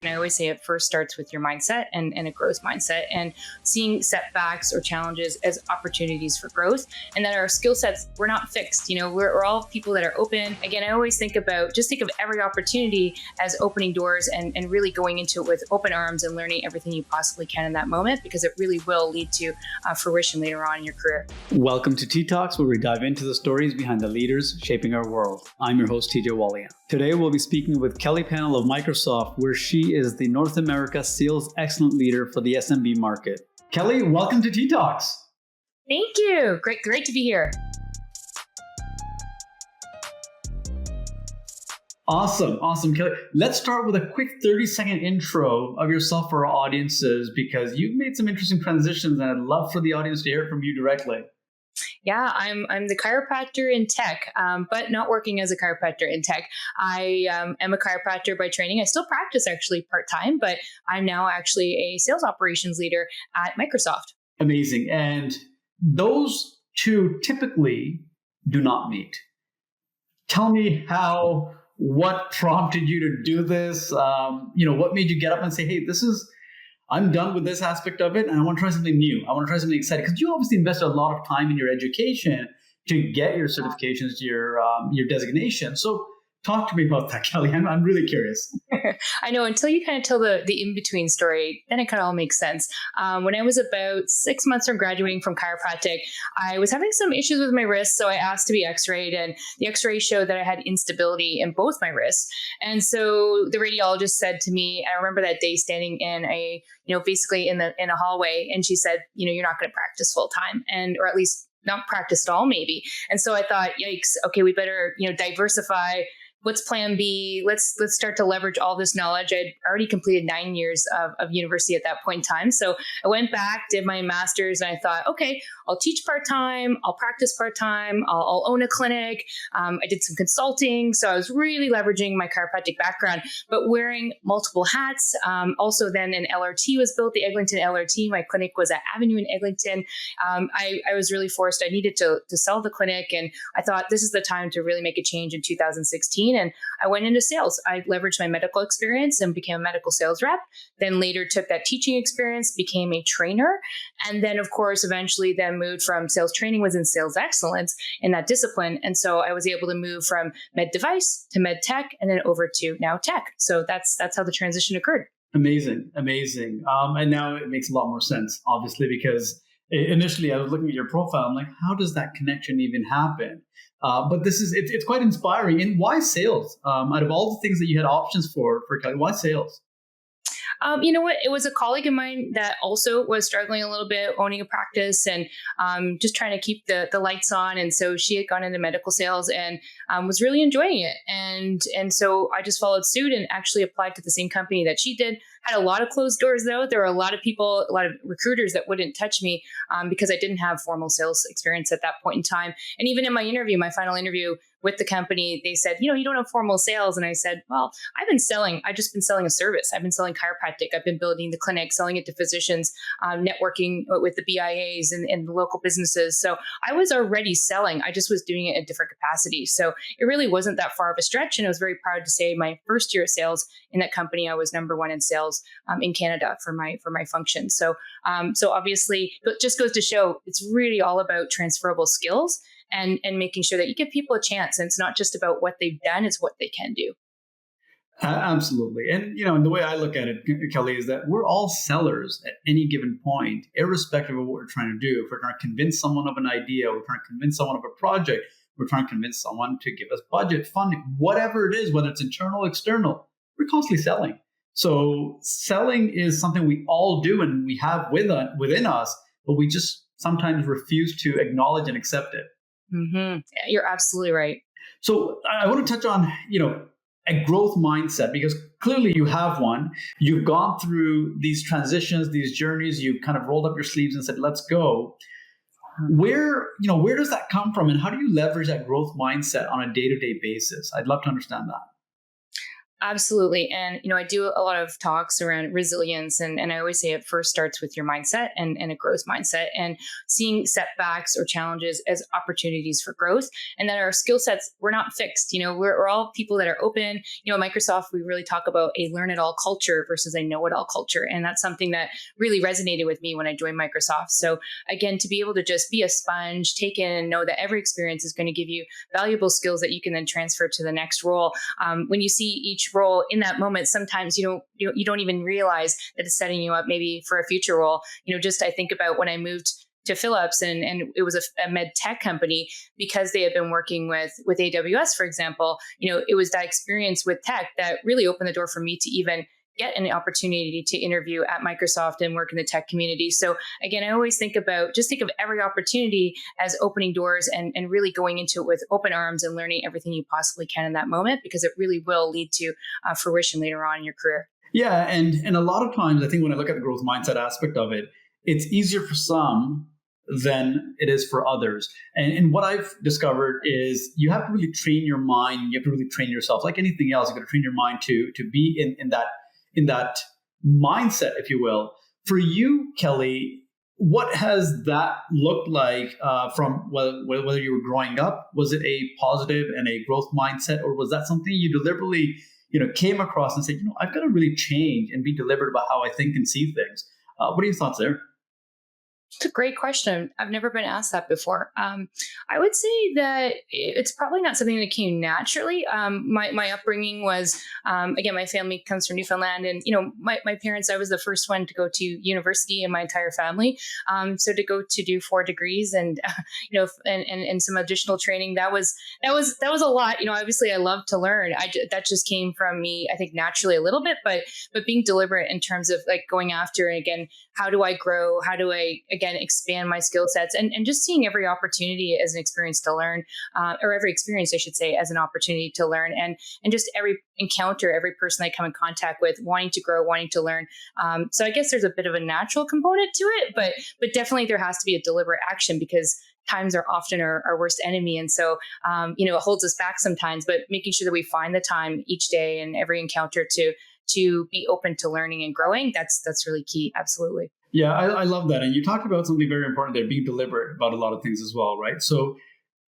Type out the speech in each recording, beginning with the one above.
And I always say it first starts with your mindset and a growth mindset, and seeing setbacks or challenges as opportunities for growth, and that our skill sets, we're not fixed. We're all people that are open. Again, I always think of every opportunity as opening doors and really going into it with open arms and learning everything you possibly can in that moment, because it really will lead to fruition later on in your career. Welcome to TTalks, where we dive into the stories behind the leaders shaping our world. I'm your host, Walia. Today, we'll be speaking with Kelly Pennell of Microsoft, where she is the North America Sales Excellence Leader for the SMB market. Kelly, welcome to TTalks. Thank you. Great to be here. Awesome, Kelly. Let's start with a quick 30-second intro of yourself for our audiences, because you've made some interesting transitions, and I'd love for the audience to hear from you directly. Yeah, I'm the chiropractor in tech, but not working as a chiropractor in tech. I am a chiropractor by training. I still practice actually part-time, but I'm now actually a sales operations leader at Microsoft. Amazing. And those two typically do not meet. Tell me what prompted you to do this? What made you get up and say, hey, I'm done with this aspect of it, and I want to try something new. I want to try something exciting. Because you obviously invested a lot of time in your education to get your certifications, your designation. So talk to me about that, Kelly. I'm really curious. I know, until you kind of tell the in-between story, then it kind of all makes sense. When I was about 6 months from graduating from chiropractic, I was having some issues with my wrists, so I asked to be x-rayed, and the x-ray showed that I had instability in both my wrists. And so the radiologist said to me, I remember that day standing in basically in a hallway, and she said, you're not going to practice full time, or at least not practice at all, maybe. And so I thought, yikes, okay, we better, diversify. What's plan B? Let's start to leverage all this knowledge. I'd already completed 9 years of university at that point in time. So I went back, did my master's, and I thought, okay, I'll teach part-time, I'll practice part-time, I'll own a clinic. I did some consulting. So I was really leveraging my chiropractic background, but wearing multiple hats. Also then an LRT was built, the Eglinton LRT. My clinic was at Avenue in Eglinton. I was really forced. I needed to sell the clinic, and I thought this is the time to really make a change in 2016. And I went into sales. I leveraged my medical experience and became a medical sales rep. Then later took that teaching experience, became a trainer. And then, of course, eventually then moved from sales training, was in sales excellence in that discipline. And so I was able to move from med device to med tech, and then over to now tech. So that's how the transition occurred. Amazing. And now it makes a lot more sense, obviously, because initially I was looking at your profile. I'm like, how does that connection even happen? But it's quite inspiring. And why sales? Out of all the things that you had options for Kelly, why sales? You know what? It was a colleague of mine that also was struggling a little bit, owning a practice and just trying to keep the lights on. And so she had gone into medical sales and was really enjoying it. And so I just followed suit and actually applied to the same company that she did. Had a lot of closed doors, though. There were a lot of people, a lot of recruiters that wouldn't touch me because I didn't have formal sales experience at that point in time. And even in my final interview with the company, they said, you don't have formal sales. And I said, well, I've just been selling a service. I've been selling chiropractic. I've been building the clinic, selling it to physicians, networking with the BIAs and the local businesses. So I was already selling. I just was doing it in a different capacity. So it really wasn't that far of a stretch. And I was very proud to say my first year of sales in that company, I was number one in sales in Canada for my function. So obviously, it just goes to show it's really all about transferable skills and making sure that you give people a chance. And it's not just about what they've done, it's what they can do. Absolutely. And, and the way I look at it, Kelly, is that we're all sellers at any given point, irrespective of what we're trying to do. If we're trying to convince someone of an idea, we're trying to convince someone of a project, we're trying to convince someone to give us budget, funding, whatever it is, whether it's internal, external, we're constantly selling. So selling is something we all do and we have within us, but we just sometimes refuse to acknowledge and accept it. Mm-hmm. You're absolutely right. So I want to touch on, a growth mindset, because clearly you have one. You've gone through these transitions, these journeys. You've kind of rolled up your sleeves and said, let's go. Where does that come from? And how do you leverage that growth mindset on a day-to-day basis? I'd love to understand that. Absolutely. And, I do a lot of talks around resilience. And I always say it first starts with your mindset and a growth mindset, and seeing setbacks or challenges as opportunities for growth. And that our skill sets, we're not fixed. We're all people that are open. At Microsoft, we really talk about a learn it all culture versus a know it all culture. And that's something that really resonated with me when I joined Microsoft. So again, to be able to just be a sponge, take in and know that every experience is going to give you valuable skills that you can then transfer to the next role. When you see each role in that moment, sometimes you don't even realize that it's setting you up maybe for a future role. Just I think about when I moved to Philips, and it was a med tech company, because they had been working with AWS, for example. It was that experience with tech that really opened the door for me to even get an opportunity to interview at Microsoft and work in the tech community. So again, I always think of every opportunity as opening doors, and really going into it with open arms and learning everything you possibly can in that moment, because it really will lead to fruition later on in your career. Yeah, and a lot of times I think when I look at the growth mindset aspect of it, it's easier for some than it is for others. And what I've discovered is you have to really train your mind. You have to really train yourself. Like anything else, you got to train your mind to be in that mindset, if you will. For you, Kelly, what has that looked like from whether you were growing up? Was it a positive and a growth mindset, or was that something you deliberately came across and said, I've got to really change and be deliberate about how I think and see things? What are your thoughts there? It's a great question. I've never been asked that before. I would say that it's probably not something that came naturally. My upbringing was, again, my family comes from Newfoundland, and my parents. I was the first one to go to university in my entire family. So to go to do 4 degrees and and some additional training, that was a lot. Obviously, I love to learn. That just came from me, I think, naturally a little bit, but being deliberate in terms of like going after, and again, how do I grow? How do I again expand my skill sets, and just seeing every opportunity as an experience to learn, or every experience I should say as an opportunity to learn, and just every encounter, every person I come in contact with, wanting to grow, wanting to learn. So I guess there's a bit of a natural component to it, but definitely there has to be a deliberate action, because times are often our worst enemy. And so, it holds us back sometimes, but making sure that we find the time each day and every encounter to be open to learning and growing, that's really key. Absolutely. Yeah, I love that. And you talked about something very important there, being deliberate about a lot of things as well, right? So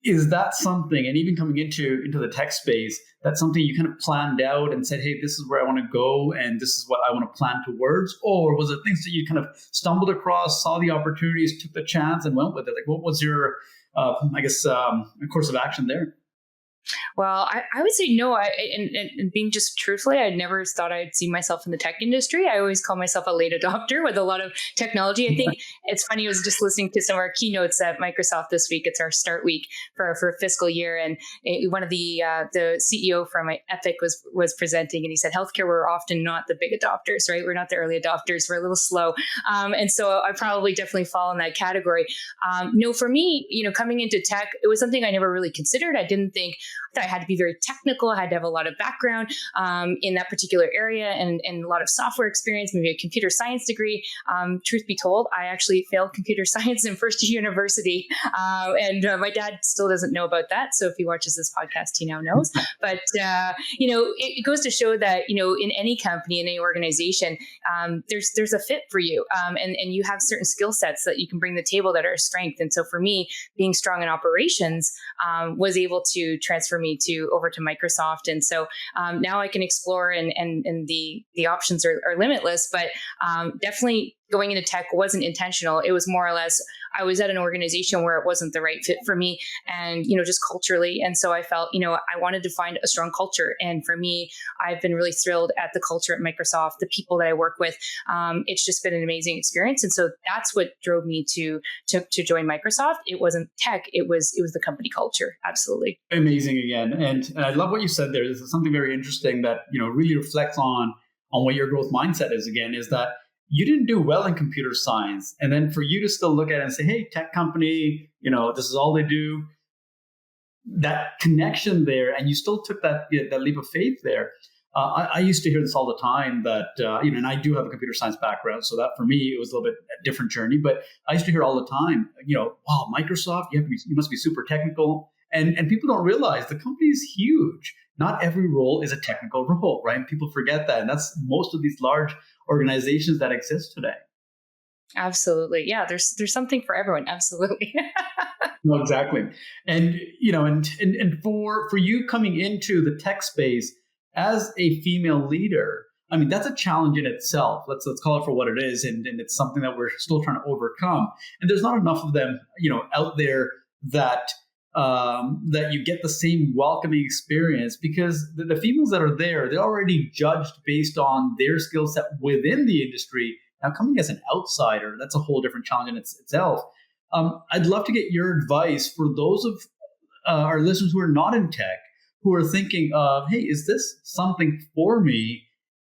is that something, and even coming into the tech space, that's something you kind of planned out and said, hey, this is where I want to go and this is what I want to plan towards? Or was it things that you kind of stumbled across, saw the opportunities, took the chance and went with it? Like, what was your, course of action there? Well, I would say no. And being just truthfully, I never thought I'd see myself in the tech industry. I always call myself a late adopter with a lot of technology. I think it's funny. I was just listening to some of our keynotes at Microsoft this week. It's our start week for a fiscal year, and one of the CEO from Epic was presenting, and he said, "Healthcare, we're often not the big adopters, right? We're not the early adopters. We're a little slow." And so I probably definitely fall in that category. No, for me, coming into tech, it was something I never really considered. I didn't think that I had to be very technical. I had to have a lot of background in that particular area, and a lot of software experience, maybe a computer science degree. Truth be told, I actually failed computer science in first year university. And my dad still doesn't know about that. So if he watches this podcast, he now knows. But, it goes to show that, in any company, in any organization, there's a fit for you. And you have certain skill sets that you can bring to the table that are a strength. And so for me, being strong in operations was able to transfer me over to Microsoft. And so now I can explore, and the options are limitless, but definitely going into tech wasn't intentional. It was more or less, I was at an organization where it wasn't the right fit for me, and, just culturally. And so I felt, I wanted to find a strong culture. And for me, I've been really thrilled at the culture at Microsoft, the people that I work with. It's just been an amazing experience. And so that's what drove me to join Microsoft. It wasn't tech. It was the company culture. Absolutely. Amazing again. And I love what you said there. This is something very interesting that, really reflects on what your growth mindset is, again, is that you didn't do well in computer science. And then for you to still look at it and say, hey, tech company, this is all they do, that connection there, and you still took that leap of faith there. I used to hear this all the time that, and I do have a computer science background, so that for me, it was a little bit a different journey. But I used to hear all the time, wow, Microsoft, you must be super technical. And people don't realize the company is huge. not every role is a technical role, right? People forget that. And that's most of these large organizations that exist today. Absolutely. Yeah, there's something for everyone. Absolutely. No, exactly. And, and for you coming into the tech space as a female leader, I mean, that's a challenge in itself. Let's call it for what it is. And it's something that we're still trying to overcome. And there's not enough of them, out there that that you get the same welcoming experience, because the females that are there, they're already judged based on their skill set within the industry. Now, coming as an outsider, that's a whole different challenge in itself. I'd love to get your advice for those of our listeners who are not in tech, who are thinking of, hey, is this something for me,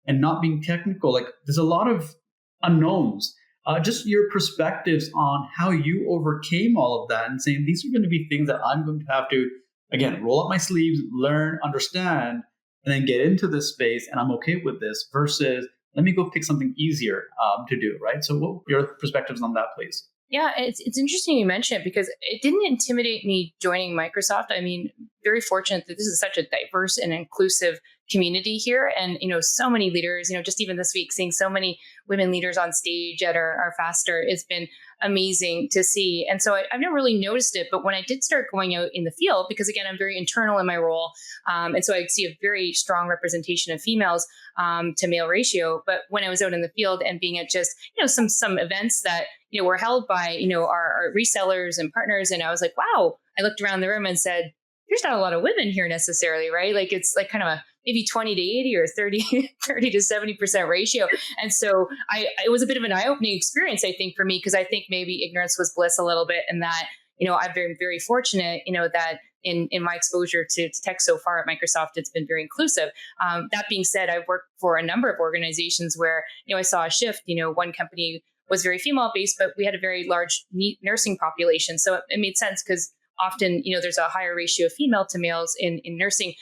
and not being technical? Like, there's a lot of unknowns. Just your perspectives on how you overcame all of that and saying, these are going to be things that I'm going to have to, again, roll up my sleeves, learn, understand, and then get into this space. And I'm okay with this versus let me go pick something easier to do, right? So what your perspectives on that, please? Yeah, it's interesting you mentioned it, because it didn't intimidate me joining Microsoft. I mean, very fortunate that this is such a diverse and inclusive community here. And, so many leaders, just even this week, seeing so many women leaders on stage at our Faster, it's been amazing to see. And so I've never really noticed it. But when I did start going out in the field, because again, I'm very internal in my role. And so I see a very strong representation of females to male ratio. But when I was out in the field and being at just, some events that, were held by, our resellers and partners. And I was like, wow, I looked around the room and said, there's not a lot of women here necessarily, right? Like, it's like kind of a maybe 20 to 80 or 30 to 70% ratio. And so it was a bit of an eye-opening experience, I think, for me, because I think maybe ignorance was bliss a little bit. And that, I've been very fortunate, that in my exposure to tech so far at Microsoft, it's been very inclusive. That being said, I've worked for a number of organizations where, I saw a shift. One company was very female based, but we had a very large nursing population. So it made sense, because often, there's a higher ratio of female to males in nursing.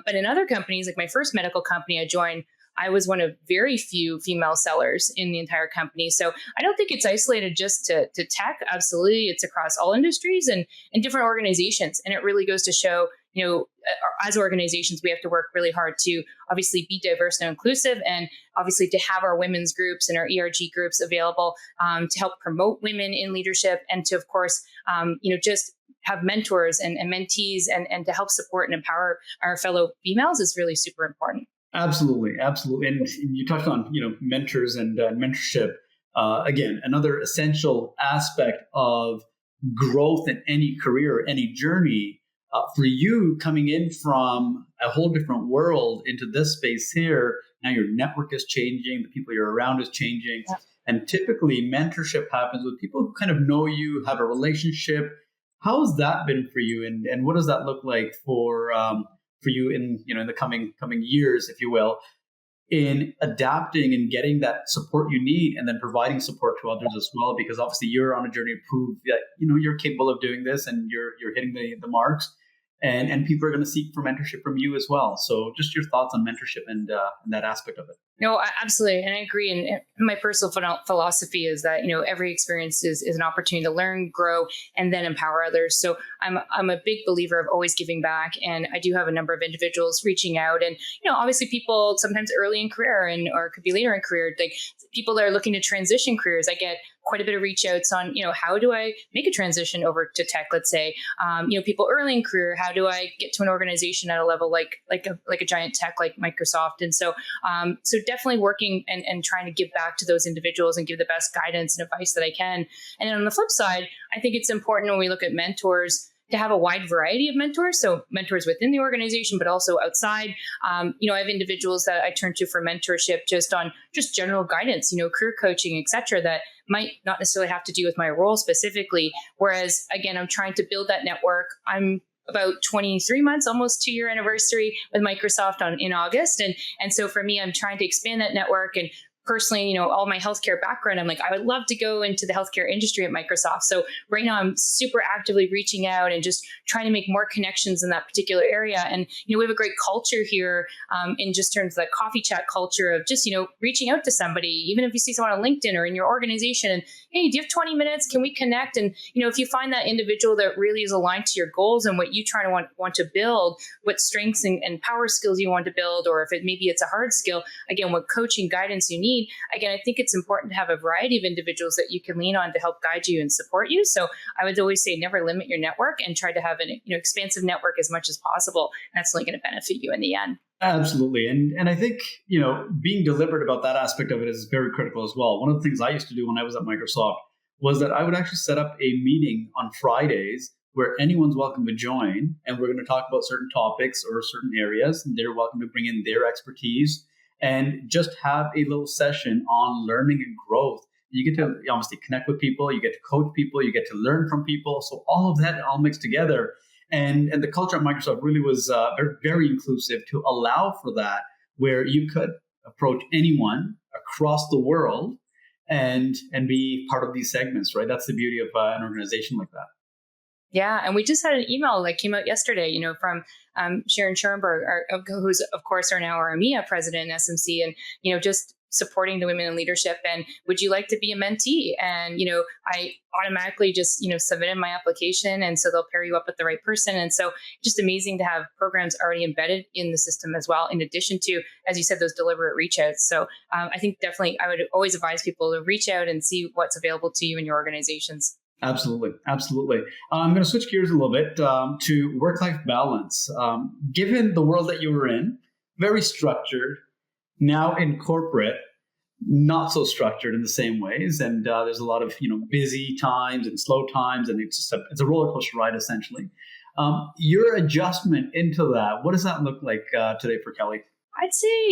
But in other companies, like my first medical company I joined, I was one of very few female sellers in the entire company. So I don't think it's isolated just to tech. Absolutely. It's across all industries and different organizations. And it really goes to show, as organizations, we have to work really hard to obviously be diverse and inclusive, and obviously to have our women's groups and our ERG groups available to help promote women in leadership, and to, of course, just have mentors and mentees and to help support and empower our fellow females is really super important. Absolutely. And you touched on, mentors and mentorship. Again, another essential aspect of growth in any career, any journey. For you coming in from a whole different world into this space here, now your network is changing, the people you're around is changing. Yeah. And typically mentorship happens with people who kind of know you, have a relationship. How has that been for you? And what does that look like for you in the coming years, if you will, in adapting and getting that support you need, and then providing support to others as well? Because obviously you're on a journey to prove that you're capable of doing this, and you're hitting the marks, and people are going to seek for mentorship from you as well. So just your thoughts on mentorship and that aspect of it. No, absolutely. And I agree. And my personal philosophy is that, every experience is an opportunity to learn, grow, and then empower others. So I'm a big believer of always giving back. And I do have a number of individuals reaching out, and, obviously people sometimes early in career or could be later in career, like people that are looking to transition careers. I get quite a bit of reach outs on, how do I make a transition over to tech? Let's say, people early in career, how do I get to an organization at a level like a giant tech like Microsoft? And so definitely working and trying to give back to those individuals and give the best guidance and advice that I can. And then on the flip side, I think it's important when we look at mentors to have a wide variety of mentors. So mentors within the organization, but also outside. I have individuals that I turn to for mentorship just on general guidance, career coaching, et cetera, that might not necessarily have to do with my role specifically. Whereas again, I'm trying to build that network. I'm about 23 months, almost 2-year anniversary with Microsoft in August. And so for me, I'm trying to expand that network and personally, all my healthcare background, I'm like, I would love to go into the healthcare industry at Microsoft. So right now I'm super actively reaching out and just trying to make more connections in that particular area. And, we have a great culture here in just terms of that coffee chat culture of just, reaching out to somebody, even if you see someone on LinkedIn or in your organization and, hey, do you have 20 minutes? Can we connect? And, if you find that individual that really is aligned to your goals and what you try to want to build, what strengths and power skills you want to build, or if maybe it's a hard skill, again, what coaching guidance you need. Again, I think it's important to have a variety of individuals that you can lean on to help guide you and support you. So I would always say never limit your network and try to have an expansive network as much as possible. And that's only going to benefit you in the end. Absolutely. And I think, being deliberate about that aspect of it is very critical as well. One of the things I used to do when I was at Microsoft was that I would actually set up a meeting on Fridays where anyone's welcome to join, and we're going to talk about certain topics or certain areas, and they're welcome to bring in their expertise and just have a little session on learning and growth. You get to obviously connect with people, you get to coach people, you get to learn from people. So all of that all mixed together. And the culture at Microsoft really was very, very inclusive to allow for that, where you could approach anyone across the world and be part of these segments, right? That's the beauty of an organization like that. Yeah, and we just had an email that came out yesterday, from Sharon Schoenberg, who's of course now our EMEA president in SMC, and just supporting the women in leadership. And would you like to be a mentee? And I automatically just submitted my application, and so they'll pair you up with the right person. And so just amazing to have programs already embedded in the system as well, in addition to, as you said, those deliberate reach outs. So I think definitely I would always advise people to reach out and see what's available to you in your organizations. Absolutely. Absolutely. I'm going to switch gears a little bit to work-life balance. Given the world that you were in, very structured, now in corporate, not so structured in the same ways. And there's a lot of, busy times and slow times, and it's a roller coaster ride, essentially. Your adjustment into that, what does that look like today for Kelly? I'd say,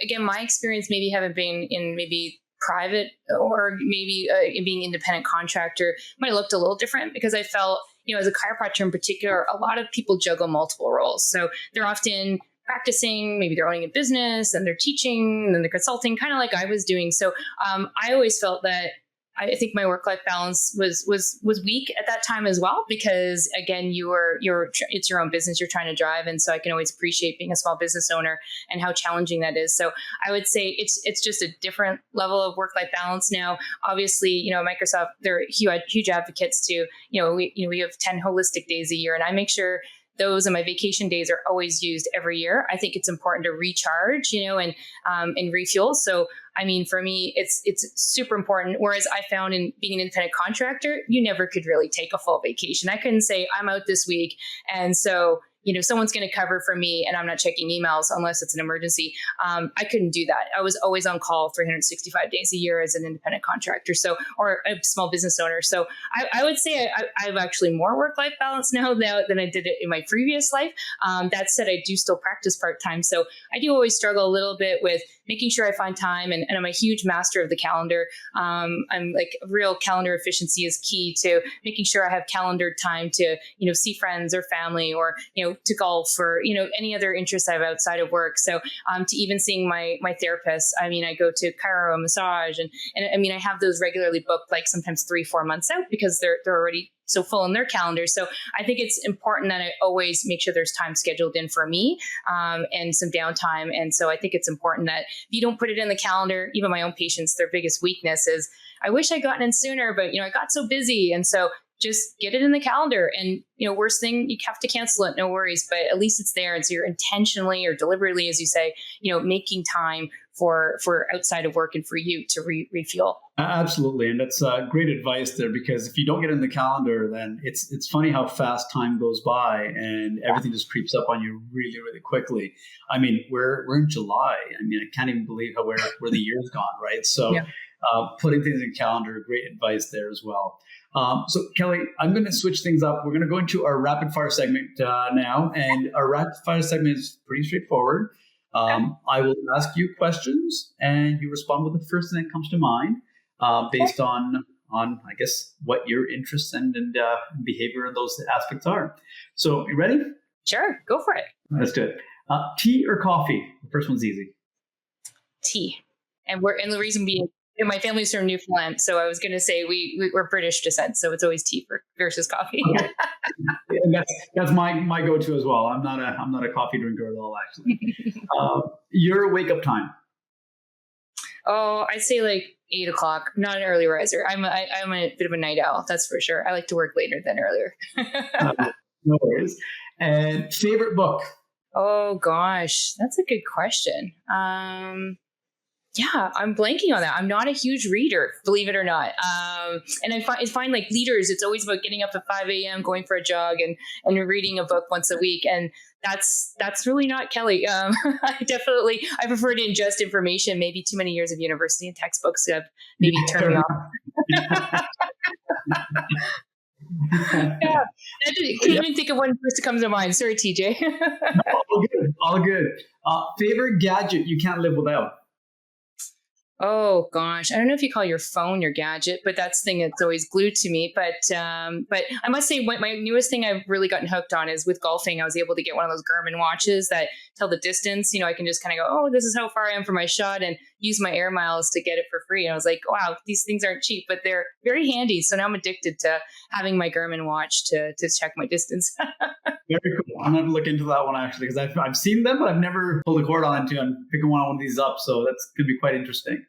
again, my experience maybe haven't been in maybe private or maybe being independent contractor might have looked a little different, because I felt, as a chiropractor in particular, a lot of people juggle multiple roles. So they're often practicing, maybe they're owning a business and they're teaching and then they're consulting, kind of like I was doing. So I always felt that I think my work-life balance was weak at that time as well, because again, it's your own business you're trying to drive. And so I can always appreciate being a small business owner and how challenging that is. So I would say it's just a different level of work-life balance now. Obviously, Microsoft, they're huge advocates to, we have 10 holistic days a year, and I make sure those and my vacation days are always used every year. I think it's important to recharge, and refuel. So, I mean, for me, it's super important. Whereas I found in being an independent contractor, you never could really take a full vacation. I couldn't say I'm out this week, and so someone's going to cover for me and I'm not checking emails unless it's an emergency. I couldn't do that. I was always on call 365 days a year as an independent contractor, or a small business owner. So I would say I have actually more work-life balance now than I did it in my previous life. That said, I do still practice part-time. So I do always struggle a little bit with making sure I find time, and I'm a huge master of the calendar. I'm like, real calendar efficiency is key to making sure I have calendared time to, see friends or family, or, to golf, or, any other interests I have outside of work. So to even seeing my therapist, I mean, I go to chiro, massage, and I mean, I have those regularly booked, like sometimes 3-4 months out, because they're already so full in their calendar. So I think it's important that I always make sure there's time scheduled in for me, and some downtime. And so I think it's important that if you don't put it in the calendar, even my own patients, their biggest weakness is, I wish I'd gotten in sooner, but I got so busy. And so just get it in the calendar, and, worst thing, you have to cancel it, no worries, but at least it's there. And so you're intentionally or deliberately, as you say, making time for outside of work and for you to refuel. Absolutely. And that's great advice there, because if you don't get it in the calendar, then it's funny how fast time goes by and everything just creeps up on you really, really quickly. I mean, we're in July. I mean, I can't even believe where the year's gone, right? So yeah. Putting things in the calendar, great advice there as well. So Kelly, I'm going to switch things up. We're going to go into our rapid fire segment now. And our rapid fire segment is pretty straightforward. I will ask you questions and you respond with the first thing that comes to mind, based on, I guess, what your interests and behavior in those aspects are. So you ready? Sure. Go for it. Let's do it. Tea or coffee? The first one's easy. Tea. And the reason being, my family's from Newfoundland, so I was going to say we're British descent, so it's always tea versus coffee. Okay. And that's my go-to as well. I'm not a coffee drinker at all, actually. Your wake up time? Oh, I'd say like 8 o'clock. Not an early riser. I'm a bit of a night owl, that's for sure. I like to work later than earlier. No worries. And favorite book? Oh gosh, that's a good question. Yeah, I'm blanking on that. I'm not a huge reader, believe it or not. And I find like leaders, it's always about getting up at 5 a.m., going for a jog and reading a book once a week. And that's really not Kelly. I prefer to ingest information. Maybe too many years of university and textbooks have maybe turned me off. Yeah, I can't even think of one first that comes to mind. Sorry, TJ. All good. Favorite gadget you can't live without? Oh gosh, I don't know if you call your phone your gadget, but that's the thing that's always glued to me. But I must say, my newest thing I've really gotten hooked on is with golfing. I was able to get one of those Garmin watches that tell the distance. I can just kind of go, oh, this is how far I am from my shot, and use my air miles to get it for free. And I was like, wow, these things aren't cheap, but they're very handy. So now I'm addicted to having my Garmin watch to check my distance. Very cool. I'm going to look into that one actually, because I've seen them, but I've never pulled a cord on it and picking one of these up. So that's going to be quite interesting.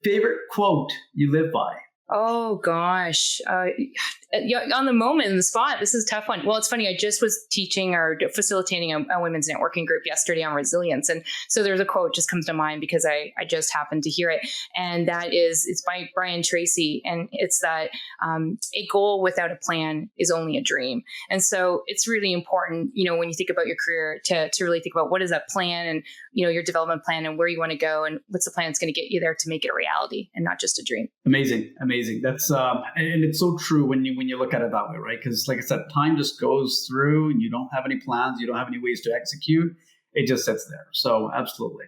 Favorite quote you live by? Oh gosh. On the moment, in the spot, this is a tough one. Well, it's funny. I just was teaching or facilitating a women's networking group yesterday on resilience. And so there's a quote just comes to mind because I just happened to hear it. And it's by Brian Tracy. And it's that a goal without a plan is only a dream. And so it's really important, when you think about your career to really think about what is that plan and, your development plan and where you want to go and what's the plan that's going to get you there to make it a reality and not just a dream. Amazing. That's and it's so true when you look at it that way, right? Because like I said, time just goes through and you don't have any plans, you don't have any ways to execute. It just sits there. So absolutely.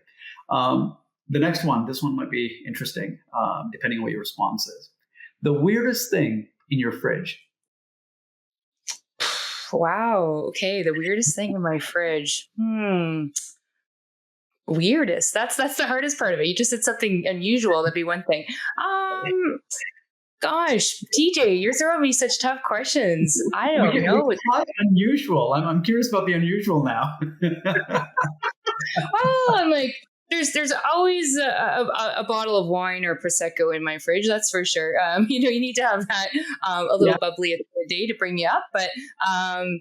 The next one, this one might be interesting, depending on what your response is. The weirdest thing in your fridge? Wow. Okay. The weirdest thing in my fridge. Weirdest. That's the hardest part of it. You just said something unusual. That'd be one thing. Gosh, TJ, you're throwing me such tough questions. I don't know. It's not unusual. I'm curious about the unusual now. Well, I'm like, there's always a bottle of wine or Prosecco in my fridge. That's for sure. You need to have that a little bubbly at the end of the day to bring you up. But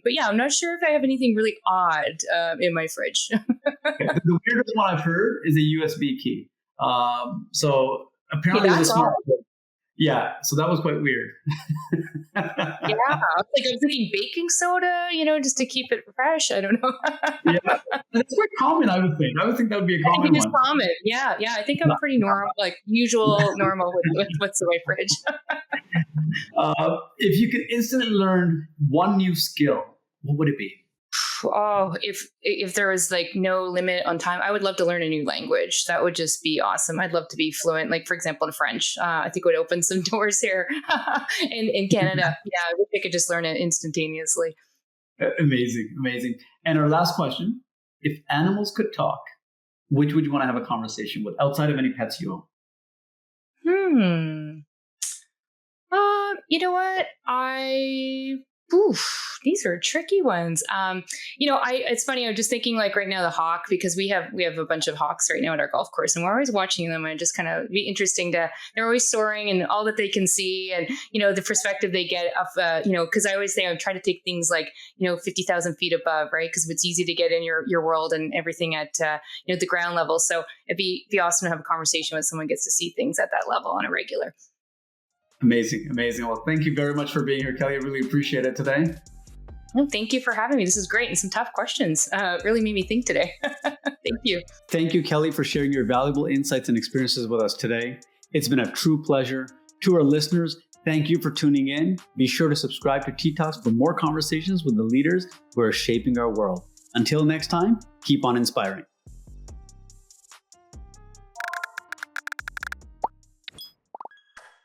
yeah, I'm not sure if I have anything really odd in my fridge. Okay. The weirdest one I've heard is a USB key. So apparently that's smart. Yeah, so that was quite weird. Yeah, I was thinking baking soda, just to keep it fresh. I don't know. Yeah, that's quite common. I would think that would be a common one. It's common. Yeah. I think I'm pretty normal, normal with what's in my fridge. If you could instantly learn one new skill, what would it be? Oh, if there was no limit on time, I would love to learn a new language. That would just be awesome. I'd love to be fluent, for example, in French. I think it would open some doors here in Canada. Yeah, I wish I could just learn it instantaneously. Amazing. And our last question, if animals could talk, which would you want to have a conversation with outside of any pets you own? You know what? These are tricky ones. It's funny. I'm just thinking right now the hawk, because we have a bunch of hawks right now at our golf course and we're always watching them, and just kind of be interesting they're always soaring and all that they can see and, the perspective they get of, cause I always say I'm trying to take things 50,000 feet above, right? Cause it's easy to get in your world and everything at, the ground level. So it'd be awesome to have a conversation with someone who gets to see things at that level on a regular. Amazing. Well, thank you very much for being here, Kelly. I really appreciate it today. No, thank you for having me. This is great. And some tough questions really made me think today. Thank you. Thank you, Kelly, for sharing your valuable insights and experiences with us today. It's been a true pleasure. To our listeners, thank you for tuning in. Be sure to subscribe to TTalks for more conversations with the leaders who are shaping our world. Until next time, keep on inspiring.